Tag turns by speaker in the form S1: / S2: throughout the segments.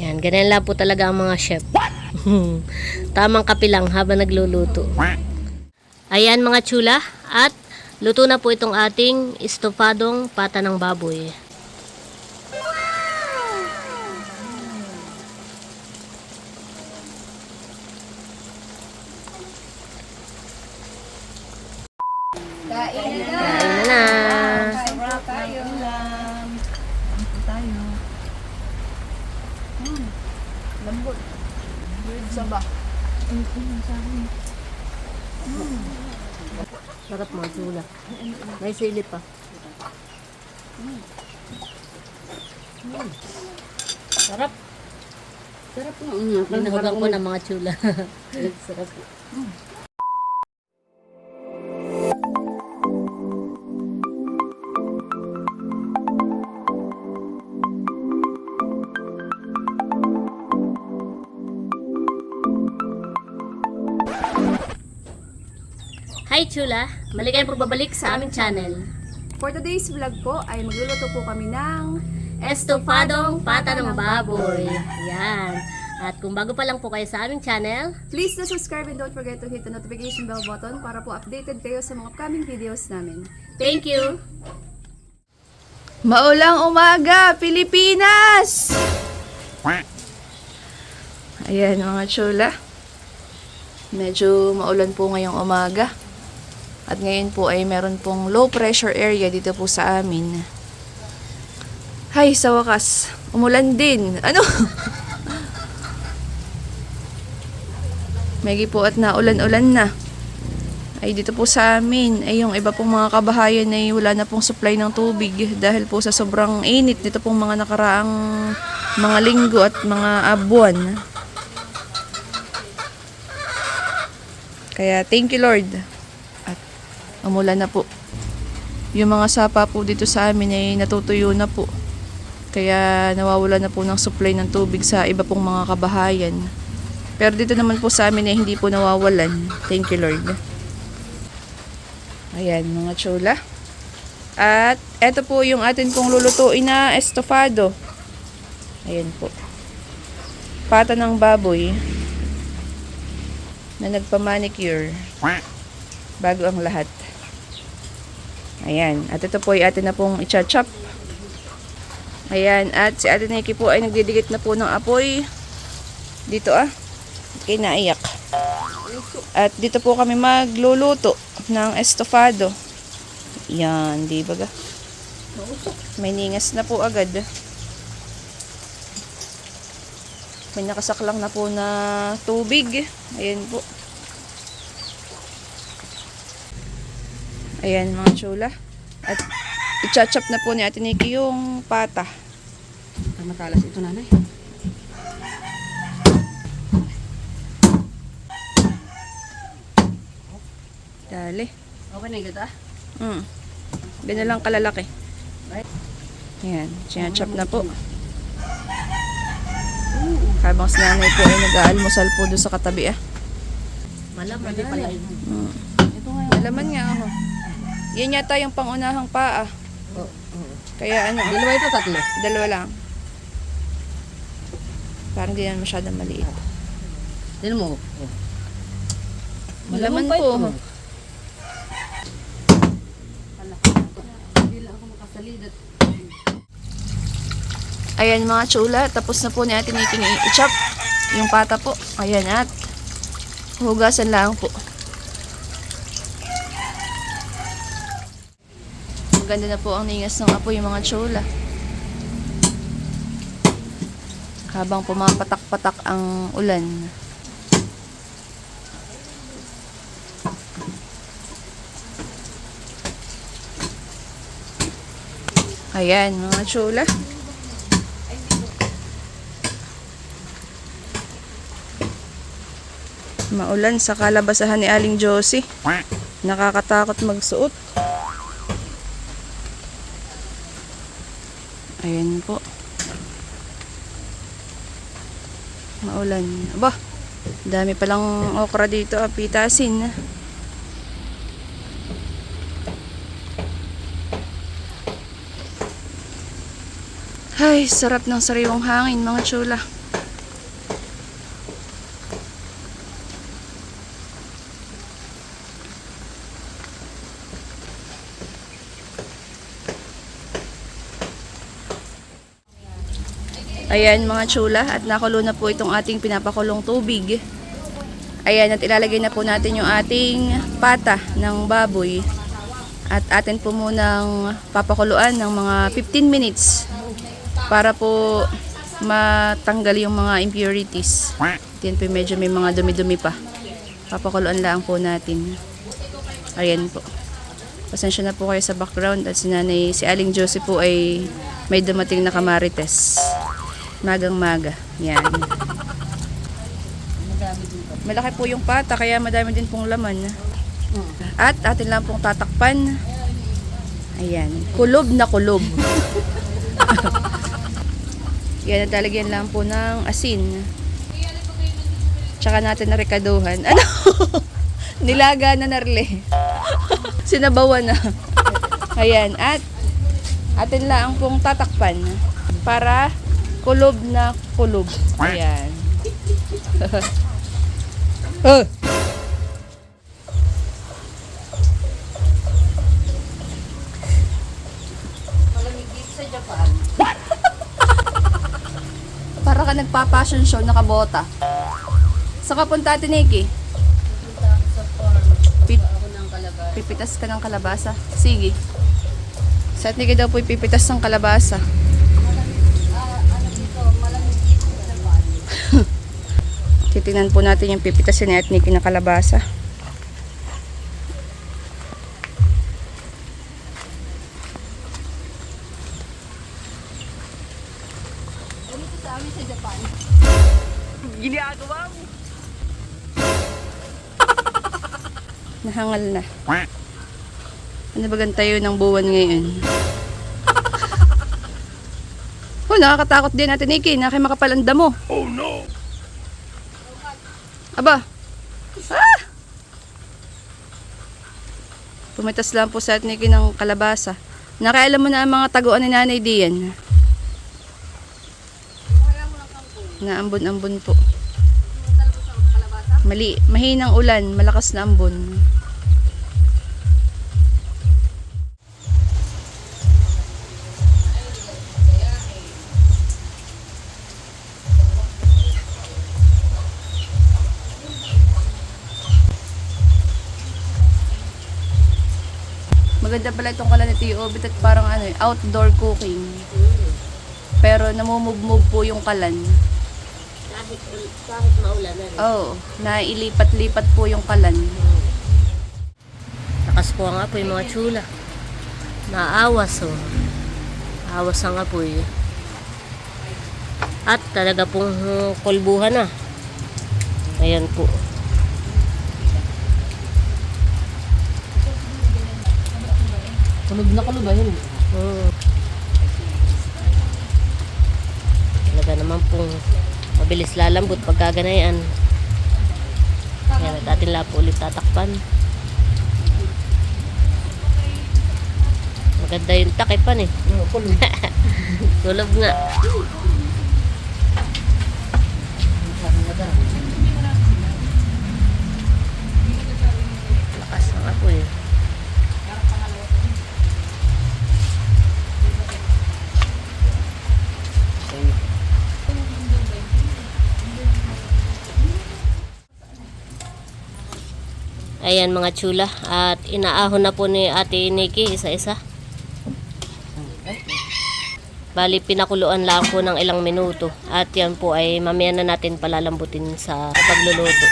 S1: Yan, ganyan lang po talaga ang mga chef. Tamang kape lang habang nagluluto. Ayan mga chula, at luto na po itong ating estofadong pata ng baboy. Kain na na.
S2: Sarap tayo. Ito tayo. Lambot. Saba.
S1: Sarap mga chula. May sili pa. Sarap.
S2: Sarap nga.
S1: Pinahagang ko ng mga chula. Sarap. Hi chula! Maligayang pagbabalik sa aming channel.
S2: For today's vlog po ay magluluto po kami ng
S1: Estofadong pata ng baboy. Yan. At kung bago pa lang po kayo sa aming channel,
S2: please na subscribe and don't forget to hit the notification bell button para po updated kayo sa mga upcoming videos namin.
S1: thank you!
S2: Maulang umaga, Pilipinas! Ayan mga chula. Medyo maulan po ngayong umaga. At ngayon po ay meron pong low pressure area dito po sa amin. Hay, sa wakas, umulan din. Ano? Megi po at naulan-ulan na. Ay dito po sa amin, ay yung iba pong mga kabahayan ay wala na pong supply ng tubig dahil po sa sobrang init nito pong mga nakaraang mga linggo at mga buwan. Kaya thank you Lord. At umulan na po. Yung mga sapa po dito sa amin ay natutuyo na po. Kaya nawawala na po ng supply ng tubig sa iba pong mga kabahayan. Pero dito naman po sa amin ay hindi po nawawalan. Thank you Lord. Ayan mga chula. At eto po yung atin pong lulutuin na estofado. Ayan po. Pata ng baboy na nagpa-manicure bago ang lahat. Ayan. At ito po ay atin na pong i-chop. Ayan. At si Ate Nikki po ay nagdidikit na po ng apoy. Dito kinaiyak. At dito po kami magluluto ng estofado. Yan. Di ba ga? May ningas na po agad. May nakasaklang na po na tubig. Ayan po. Ayan mga chula. At i-chop na po ni Ate Nikki yung pata.
S3: Matalas ito nanay.
S2: Dali.
S3: Okay na gata?
S2: Ganyan lang kalalaki. Ayan. Chop na po. Habang si nanay po ay nag-aalmusal po doon sa katabi
S1: Malaman na pala yun.
S3: Ito nga.
S2: Malaman nga Yan yata yung pangunahang paa. Kaya
S3: Dalawa ito, tatlo.
S2: dalawa lang. Parang di yan masyadong maliit.
S3: Tignan mo. Oh.
S2: Malaman
S3: pa
S2: po.
S3: ito. Hindi lang ako makasalidat.
S2: Ayan mga chula, tapos na po ni Ate Nikki i-chop yung pata po. Ayan at hugasan lang po. Maganda na po ang ningas ng apoy yung mga chula. Habang pumapatak-patak ang ulan. Ayan mga chula. Maulan sa kalabasahan ni Aling Josie. Nakakatakot magsuot. Ayan po. Maulan. Aba, dami palang okra dito. Pitasin. Ay, sarap ng sariwang hangin mga chula. Ayan mga chula, at nakulo na po itong ating pinapakulong tubig. Ayan, at ilalagay na po natin yung ating pata ng baboy. At atin po munang papakuluan ng mga 15 minutes para po matanggal yung mga impurities. Yan po medyo may mga dumi-dumi pa. Papakuluan lang po natin. Ayan po. Pasensya na po kayo sa background at si Aling Josie po ay may dumating na kamarites. Magang-maga. Yan. Malaki po yung pata kaya madami din pong laman. At atin lang pong tatakpan. Ayan. Kulob na kulob. Yan, natalagyan lang po ng asin. Tsaka natin na rekaduhan. Ano? Nilaga na narle. Sinabawan na. Ayan. At atin lang pong tatakpan para kulob na kulob. Ayan. Para ka nagpa-fashion show nakabota. Saan ka punta, Ate Nikki? Pipitas ka ng kalabasa. Sige. Sa Ate Nikki daw po ipipitas ng kalabasa. Titingnan po natin yung pipitasin ni Ate Nikki ng kalabasa. Ginagawa mo. Nahangal na. Ano ba tayo ng buwan ngayon? Oh, nakakatakot din natin, Nikki. Nakimakapalanda mo. Oh no! Aba! Ah! Pumitas lang po sa Nikki ng kalabasa. Nakailan mo na ang mga taguan ni Nanay Dian. Naambon-ambon po. Mahinang ulan, malakas na ambon. Maganda pala itong kalan ni Tio Obit at parang outdoor cooking. Pero namumove-move po yung kalan.
S1: Kahit maulanan.
S2: Oo, nailipat-lipat po yung kalan.
S1: Lakas po ang apoy mga chula. Naawas oh. Awas ang apoy. At talaga pong kulbuhan na. Ayan po.
S3: Kulob na kulob ayun.
S1: Talaga naman pong mabilis lalambot pagkaganayan. Ayan, at atin lang po ulit tatakpan. Maganda yung takipan eh.
S3: Kulob.
S1: Kulob nga. Lakas ng apoy. Ayan mga chula, at inaahon na po ni Ate Nikki isa-isa. Bali pinakuluan lang po ng ilang minuto at yan po ay mamaya na natin palalambutin sa pagluluto.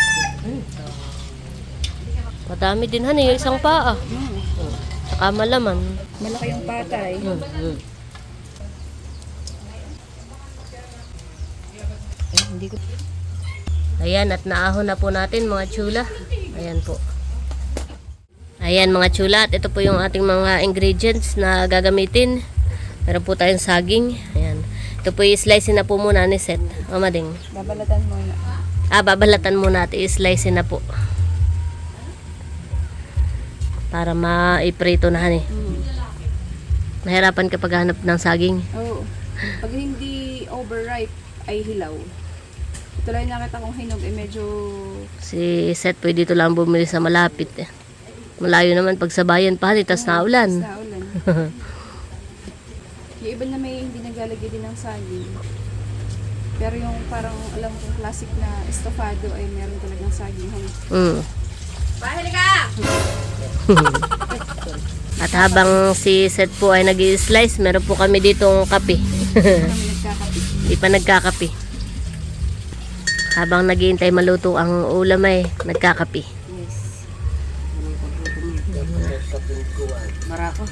S1: Madami din yung isang paa. Saka malaman.
S2: Malaki yung patay.
S3: Hindi ko.
S1: Ayan, at naahon na po natin mga chula. Ayan po. Ayan mga chula, at ito po yung ating mga ingredients na gagamitin. Meron po tayong saging. Ayan. Ito po i-slice na po muna ni Seth. Mamading.
S2: Babalatan muna.
S1: Babalatan muna at i-slice na po. Para ma-iprito na han eh. Nahirapan ka paghanap ng saging.
S2: Oo. Pag hindi overripe ay hilaw. Ito lang yung nakita kong hinog ay medyo
S1: Si Seth po dito lang bumili sa malapit eh. Malayo naman pag sa bayan pa, tas naulan.
S2: sa ulan. Yung iba na may hindi naglalagay din ng saging. Pero yung parang alam kong classic na estofado ay meron talagang saging.
S1: Mm.
S2: Bahili ka!
S1: At habang si Seth po ay nag-i-slice, meron po kami ditong kape.
S2: Kami nagkakape.
S1: Di pa nagkakape. Habang naghihintay maluto ang ulam ay nagkakape.
S2: Yes.
S3: Marako.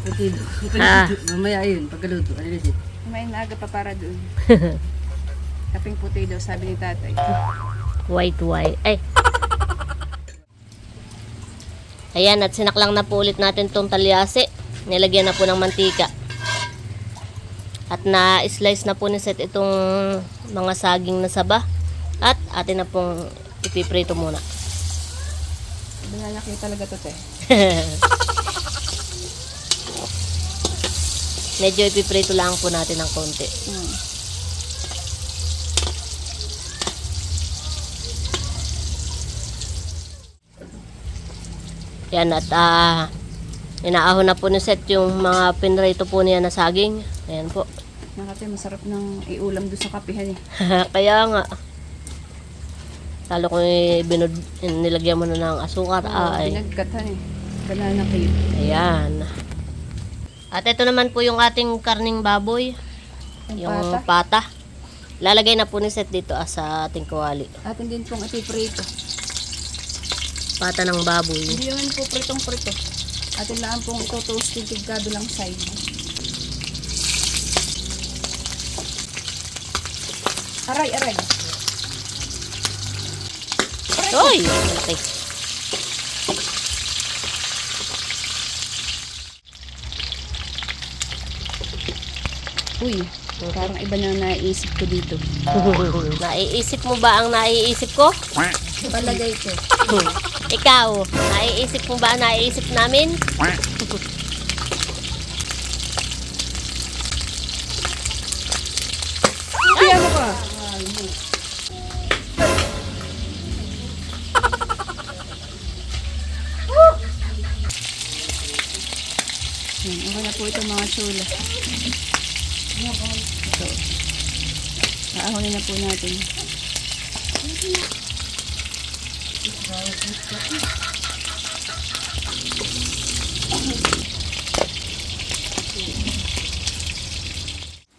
S3: Puti.
S1: Ah.
S3: Mamaya yun, pagkaluto. Ano yun?
S2: Kumain na aga pa para doon. Kaping puti daw, sabi ni tatay.
S1: White. Ay. Ayan, at sinaklang na po ulit natin tong talyase. Nilagyan na po ng mantika. At na-slice na po ni Seth itong mga saging na saba. At atin na pong ipiprito muna.
S2: Binalaki talaga to, te.
S1: Medyo ipiprito lang po natin ng konti. Yan, at inaahon na po ni Seth yung mga pinrito po niya na saging. Ayan po.
S2: Nakate, masarap ng iulam doon sa kapihan eh.
S1: Kaya nga. Lalo kung nilagyan mo na ng asukar. Ay.
S2: Pinagkatan eh. Banana cake.
S1: Ayan. At ito naman po yung ating karning baboy. Yung pata. Lalagay na po ni Seth dito sa ating kawali.
S2: Atin din pong ipiprito.
S1: Pata ng baboy.
S2: Hindi naman po pritong-prito. Atin lang pong ito toasted tigado lang side. Aray.
S1: Oy! Malaki.
S2: Uy, parang iba na naiisip ko dito.
S1: Naiisip mo ba ang naiisip ko?
S2: Palagay ko.
S1: Ikaw, naiisip mo ba ang naiisip namin?
S2: Kaya mo ka? Yan, okay na po ito mga chula. Ito. Aahonin na po natin.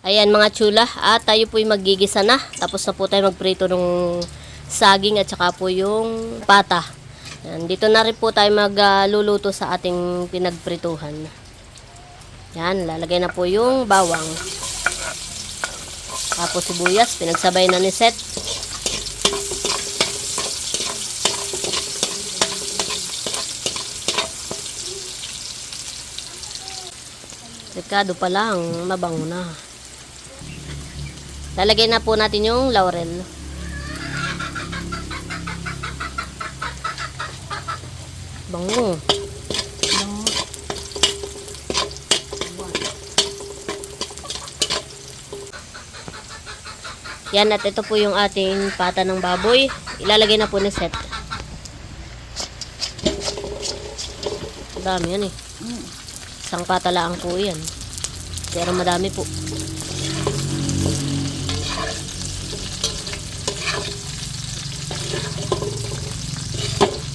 S1: Ayan mga chula, at tayo po'y magigisa na. Tapos na po tayo magprito ng saging at saka po yung pata. Ayan, dito na rin po tayo magluluto sa ating pinagprituhan. Yan, lalagay na po yung bawang. Tapos sibuyas, pinagsabay na ni Seth. Dekado pa lang, mabango na. Lalagay na po natin yung laurel. Bango. Yan, at ito po yung ating pata ng baboy. Ilalagay na po ni Seth. Dami yan eh. Isang pata lang po yan. Pero madami po.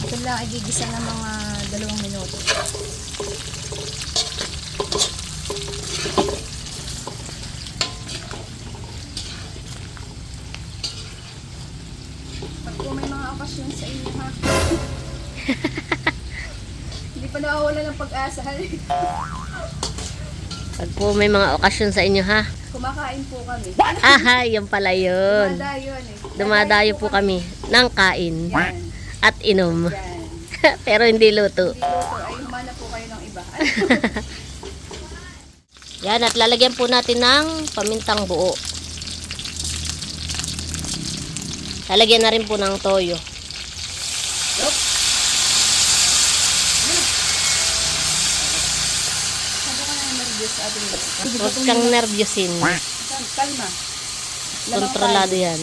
S2: Ito lang ay gigisa ng mga 2 minuto. Pag po may mga okasyon sa inyo ha. Hindi pa nawawala ng pag-asa.
S1: Pag po may mga okasyon sa inyo ha.
S2: Kumakain po kami.
S1: Aha, yun pala yun.
S2: Dumadayo eh.
S1: Dumadayo po kami ng kain
S2: Yan.
S1: at inom.
S2: Yan.
S1: Pero hindi luto.
S2: Hindi luto ay humana po kayo ng iba.
S1: Yan, at lalagyan po natin ng pamintang buo. Lalagyan na rin po ng toyo.
S2: Sabi ko na yung nervous sa ating
S1: Huwag kang nervyosin.
S2: Kalma.
S1: Kontrolado yan.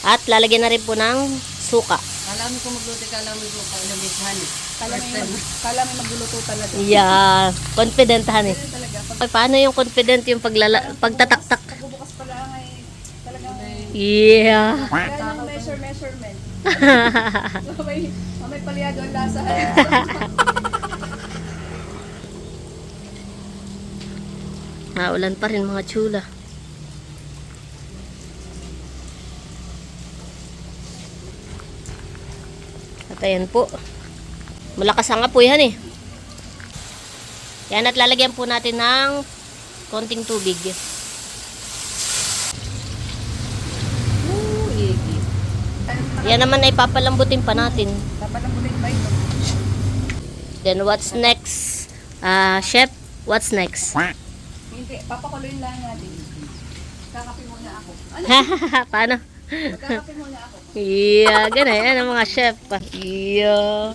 S1: At lalagyan na rin po ng suka.
S3: Alam mo kung magluto ka, alam mo kung kailang bithan.
S2: Kala may magluluto talaga.
S1: Yeah, confident han eh.
S2: Talaga.
S1: Ay, paano yung confident yung pagtataktak? Yeah.
S2: Yan yung measurement. may palyado ang lasa.
S1: Naulan pa rin mga chula. At ayan po. Malakas ang apoy yan eh. Yan at lalagyan po natin ng konting tubig. Yan naman ay papalambutin pa natin.
S2: Papalambutin ba ito?
S1: Then what's next? Chef, what's next?
S2: Hindi, papakuloyin lang natin. Kakape muna ako. Ano?
S1: Paano?
S2: Kakape muna ako.
S1: Yeah, ganun. Yan ang mga chef. Yeah.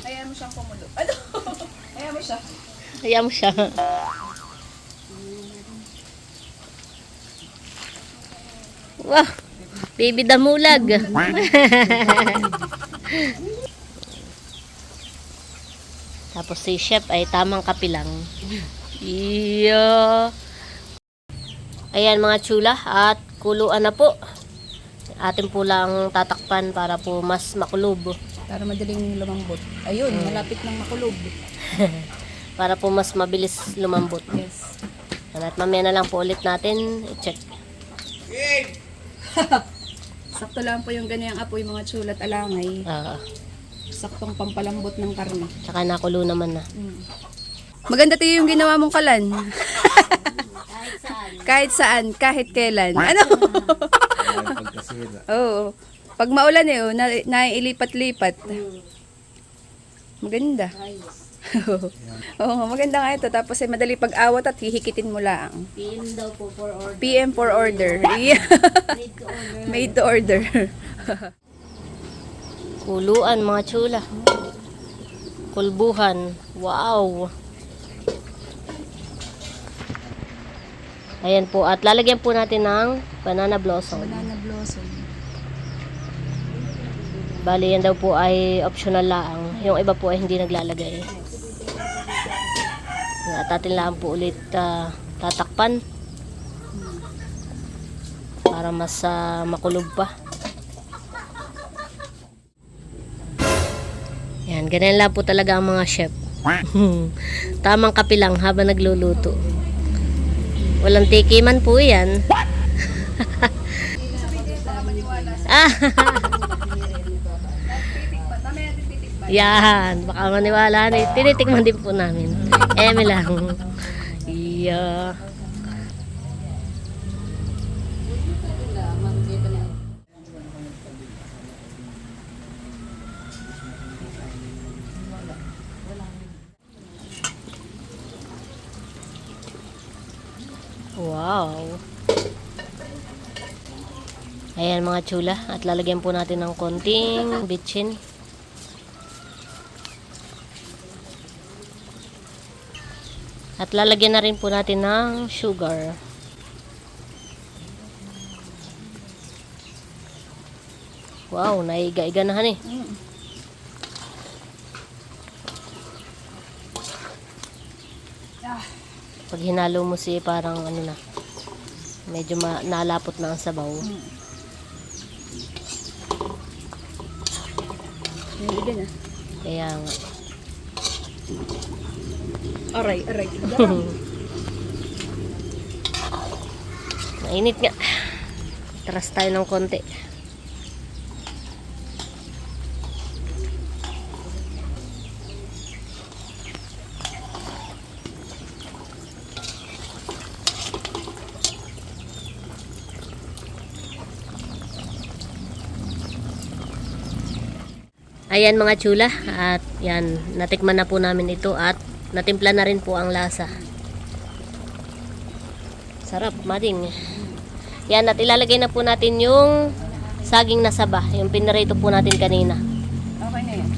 S2: Hayaan mo siyang kumulo. Ano? Hayaan mo siya.
S1: Hayaan mo siya. Wow. Baby damulag. Tapos si chef ay tamang kapilang. Yeah. Ayan mga chula. At kuluan na po. Atin po lang tatakpan para po mas makulob.
S2: Para madaling lumambot. Ayun, malapit ng makulob.
S1: Para po mas mabilis lumambot.
S2: Yes.
S1: At mamaya na lang po ulit natin i-check.
S2: Sakto lang po yung ganyang apoy mga chulat alangay. Saktong pampalambot ng karne.
S1: Tsaka nakulo naman na.
S2: Maganda tayo yung ginawa mong kalan. Kahit saan, kahit kailan. Ano? Oo. Pag maulan eh, naiilipat-lipat. Maganda. Oo, maganda nga ito. Tapos ay madali pag-awat at hihikitin mo lang.
S1: PM daw po for order.
S2: PM for order. Yeah. Made to order.
S1: Kuluan mga chula. Kulbuhan. Wow. Ayan po. At lalagyan po natin ng banana blossom.
S2: Banana blossom.
S1: Bali yan daw po ay optional lang. Yung iba po ay hindi naglalagay. At atin lang po ulit tatakpan. Para mas makulog pa. Yan, ganyan lang po talaga ang mga chef. Tamang kapilang habang nagluluto. Walang tikiman po yan. Yan, baka maniwala na. Tinitikman din po namin. Eme lang. Yeah. Wow. Ayan mga chula. At lalagyan po natin ng konting bitchin. At lalagyan na rin po natin ng sugar. Wow, naiga-iga na han eh. Pag hinalo mo si parang ano na, medyo nalapot na ang sabaw.
S2: Naiga na.
S1: Kaya nga.
S2: Aray, aray.
S1: Mainit nga. Taras tayo ng konti. Ayan mga chula, at yan, natikman na po namin ito at natimpla na rin po ang lasa. Sarap, mading. Yan, at ilalagay na po natin yung saging na saba, yung pinarito po natin kanina.
S2: Okay na yan.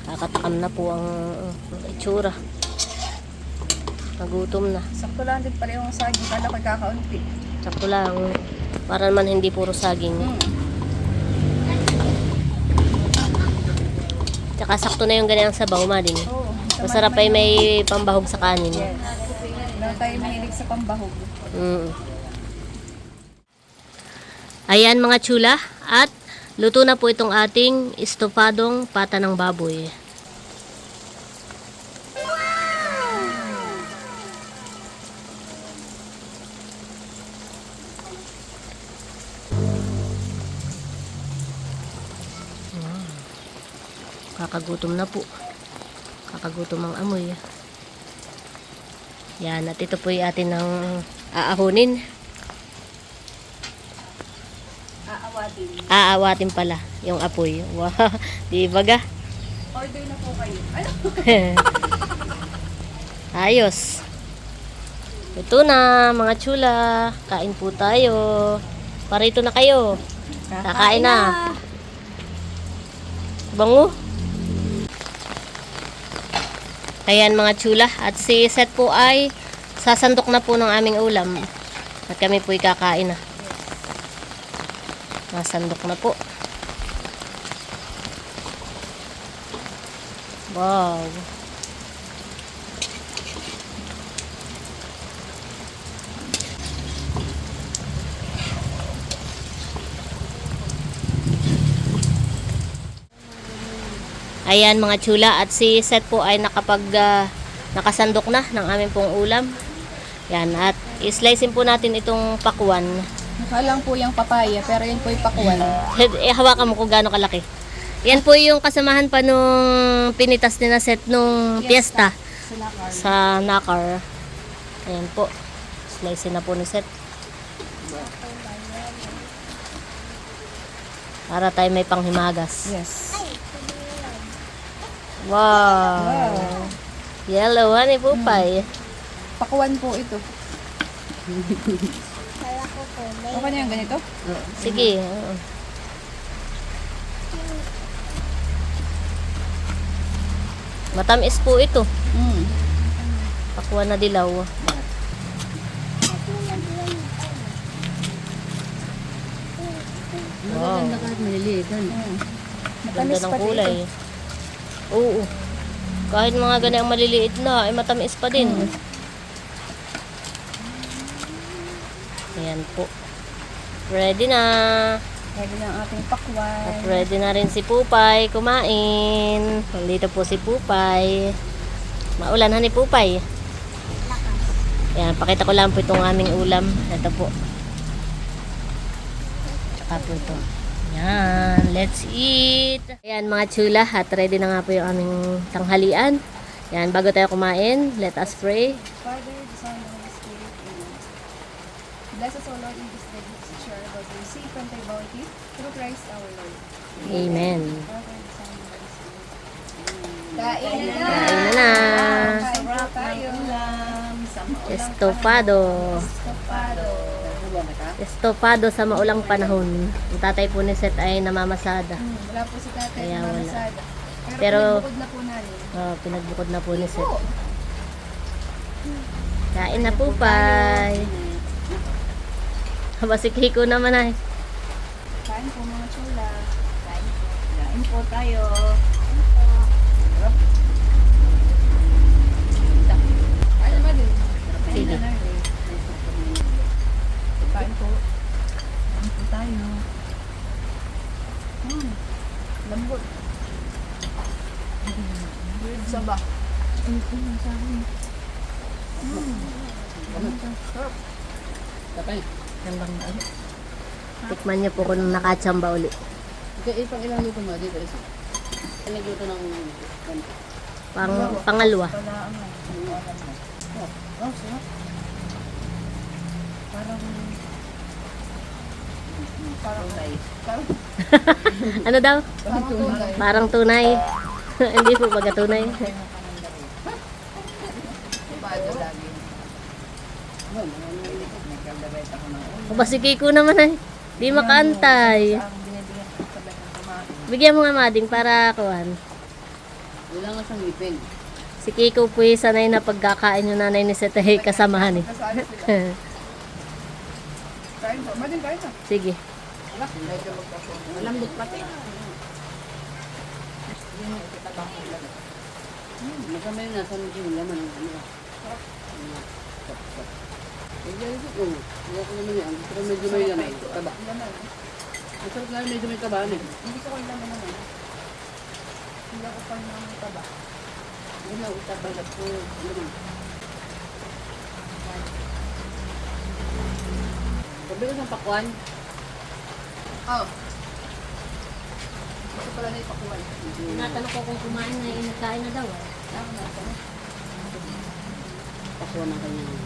S1: Kakatakam na po ang itsura. Nagutom na.
S2: Sakto lang din pala yung saging. Kala ko'y kakaunti.
S1: Sakto lang. Para naman hindi puro saging. Tsaka sakto na yung ganyang sabaw, mading.
S2: Oo.
S1: Masarap ay may pambahog sa kanin.
S2: Yes. Meron tayo mahilig sa pambahog.
S1: Mm. Ayan mga chula, at luto na po itong ating estofadong pata ng baboy. Kakagutom na po. Kakagutom ang amoy. Yan, at ito po yung atin ng aahunin. Aawatin pala yung apoy. Wow, di ba ga?
S2: Order na po kayo. Ano?
S1: Ayos. Ito na mga chula. Kain po tayo. Parito na kayo. Kakain na. Bango. Ayan mga chula. At si Seth po ay sasandok na po ng aming ulam. At kami po ay kakain na. Nasandok na po. Wow. Ayan mga chula, at si Seth po ay nakasandok na ng aming pong ulam. Yan, at i-slicein po natin itong pakwan.
S2: Mukha lang po yung papaya, pero yun po yung pakuan.
S1: Hawakan mo kung gaano kalaki. Yan po yung kasamahan pa nung pinitas ni na Seth nung piyesta sa Nakar. Ayan po. Slicein na po ni Seth. Para tayo may panghimagas.
S2: Yes.
S1: Wow. Yellow, ano po pay?
S2: Pakuan po ito. Okay na yung ganito?
S1: Sige. Oo. Matamis po ito.
S2: Mm.
S1: Pakuha na dilaw.
S3: Maganda kahit maliliit. Ano?
S1: Ganda ng kulay. Oo. Kahit mga ganyan maliliit na, ay matamis pa din. Ayan po. Ready na.
S2: Ready na ang ating pakwan.
S1: At ready na rin si Pupay kumain. Nandito po si Pupay. Maulan ni Pupay. Ayan, pakita ko lang po itong aming ulam. Ito po. Tsaka po ito. Ayan, let's eat. Ayan mga chula, at ready na nga po yung aming tanghalian. Ayan, bago tayo kumain, let us pray.
S2: Father, the Son, and the Holy Spirit. Amen. Bless us, O Lord, in this day, to share about the receive from thy bounty, through Christ our Lord.
S1: Amen.
S2: Father, the Son, and the Holy Spirit. Kain na!
S1: Kain na na.
S2: Kain po tayo.
S1: Estofado.
S2: Estofado.
S1: Estofado sa maulang panahon. Ang tatay po ni Seth ay namamasada.
S2: Wala po si tatay
S1: Kaya
S2: na
S1: wala.
S2: mamasada.
S1: Pero-
S2: pinagbukod na po namin.
S1: Oh, pinagbukod na po ni Seth. Kain na Pupay. Haba si Kiko naman ay.
S2: Kain po mga chula. Kain po tayo. Kain naman din.
S1: Sige.
S2: Kain po. Kain po tayo. Lambot. Weird sa ba?
S3: Kapal.
S1: Tikman niyo po kung nakatsamba uli.
S3: Pang ilang luto mo dito isa? Ang nagluto ng ganito.
S1: Pangalawa.
S2: Oh, sarap. Parang
S1: Ano daw?
S2: parang tunay.
S1: Parang tunay. Hindi po baga tunay.
S2: Bado lagi.
S1: Haba si Kiko naman ay. Di makaantay.
S2: Ang binibigyan ko sa ng kumain.
S1: Bigyan mo nga mading para kuhan.
S3: Wala nga siyang ngipin.
S1: Si Kiko po yung sanay na pagkakain yung nanay ni Seth ay kasamahan eh.
S2: Kasali sila. Kain po. Mading kain na.
S1: Sige.
S3: Malambot pati. Masama yung nasa yung laman ng ano. Wala ko naman yan. Gusto ko medyo may lamay. Taba. Masarap nga medyo may taba.
S2: Hindi ko yung laman naman. Hindi ako pa ng taba.
S3: Hindi na utaba na po. Laman. Sabi ko sa pakwan.
S2: Oh. Gusto pala na ipakuwan.
S1: Tinatanong ko kung kumain na inakain na daw.
S2: Ako na ito.
S3: Pakwan ng kanyang.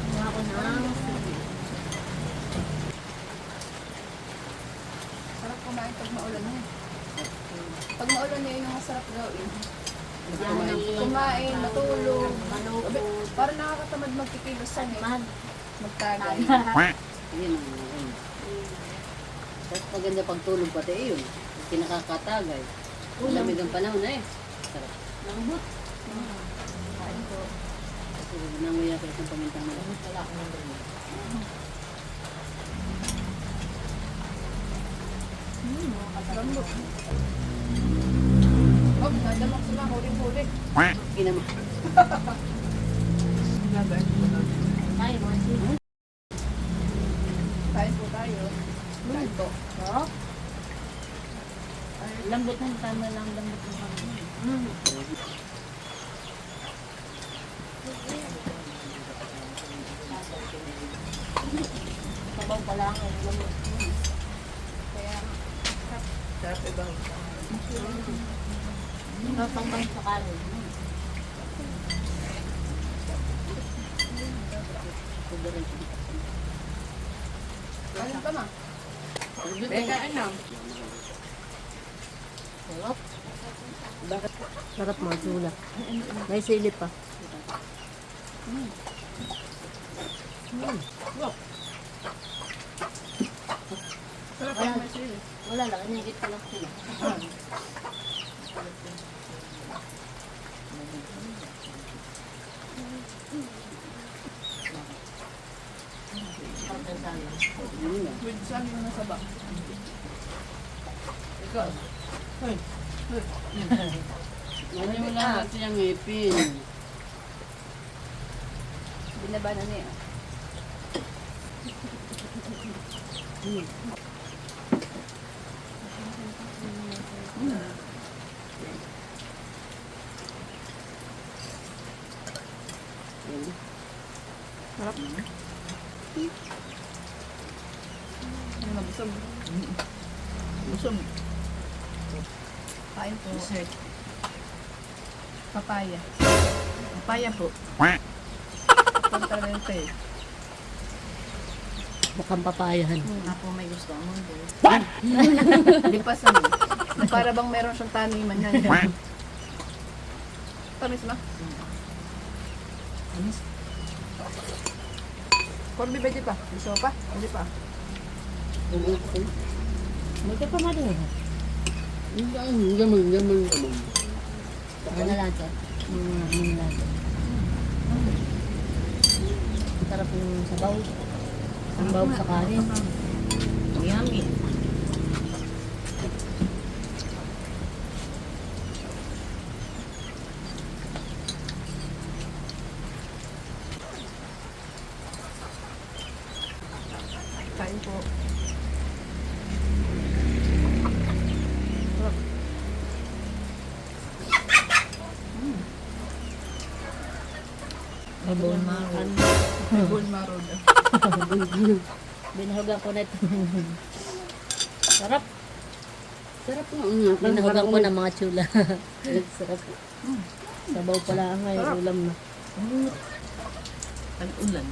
S1: Kuha ko ng
S2: Sarap kumain pag maulan na. Pag maulan na yun ang masarap gawin. Kumain, matulog. Sabi, parang nakakatamad magkikilusan eh. Magtagay.
S3: Yun ang ano. Tapos maganda pagtulog pati yun. Kinakakatagay. Lamig ang panahon na eh. Sarap.
S1: lambot.
S2: Kain po.
S3: Kasi nanguya kayo ng pamintang mo.
S1: Wala akong nandun.
S2: Lambot. Oh, nadamak sila. Huli-huli.
S3: Kinama.
S1: Tayo mga sino.
S2: Kain po tayo. Kain po.
S1: Sarap.
S3: Lambot na. Tama lang lambot ng pamintang.
S1: Sabaw pa lang. Lambot.
S2: Kaya, sarap ibang.
S1: Napangpang sa kanin.
S2: Kain pa ma.
S3: Beka, ano?
S1: Sarap. Sarap mga sula. May silip pa.
S2: Sarap ang may sili.
S1: Wala lang, inigit ko lang sila. Sarap ng sana.
S2: With sali mo na saba.
S3: Ikaw. Ano mo lang natin yung ngipin.
S2: Binaba na niya. Sarap. Ano na, busog.
S3: Busog.
S2: Kain po. Papaya.
S3: Papaya po.
S2: Kontralente.
S1: Mukhang papayahan.
S3: Ako may gusto mo.
S2: Hindi pa sa para bang meron siyang taniman yan. Tamis ma?
S3: Anis.
S2: Corby veggie pa? Gusto mo pa? Hindi pa.
S1: May ka pa madun.
S3: Gaman.
S1: Ano na lang dyan? Ano lang dyan? Sarap yung sabaw. Sabaw sa kanin.
S3: Yummy.
S2: Kain po.
S1: May bone marrow.
S2: Bone marrow daw.
S1: Binahugan ko na ito. Sarap.
S3: Sarap nga.
S1: Binahugan ko na mga chula. Sarap. Sabaw pala ang ngayon. Ulam na.
S3: Ang ulan.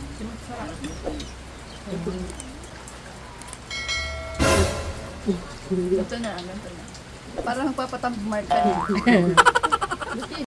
S2: Ito na, ganito na. Parang magpapatamp mark ka na.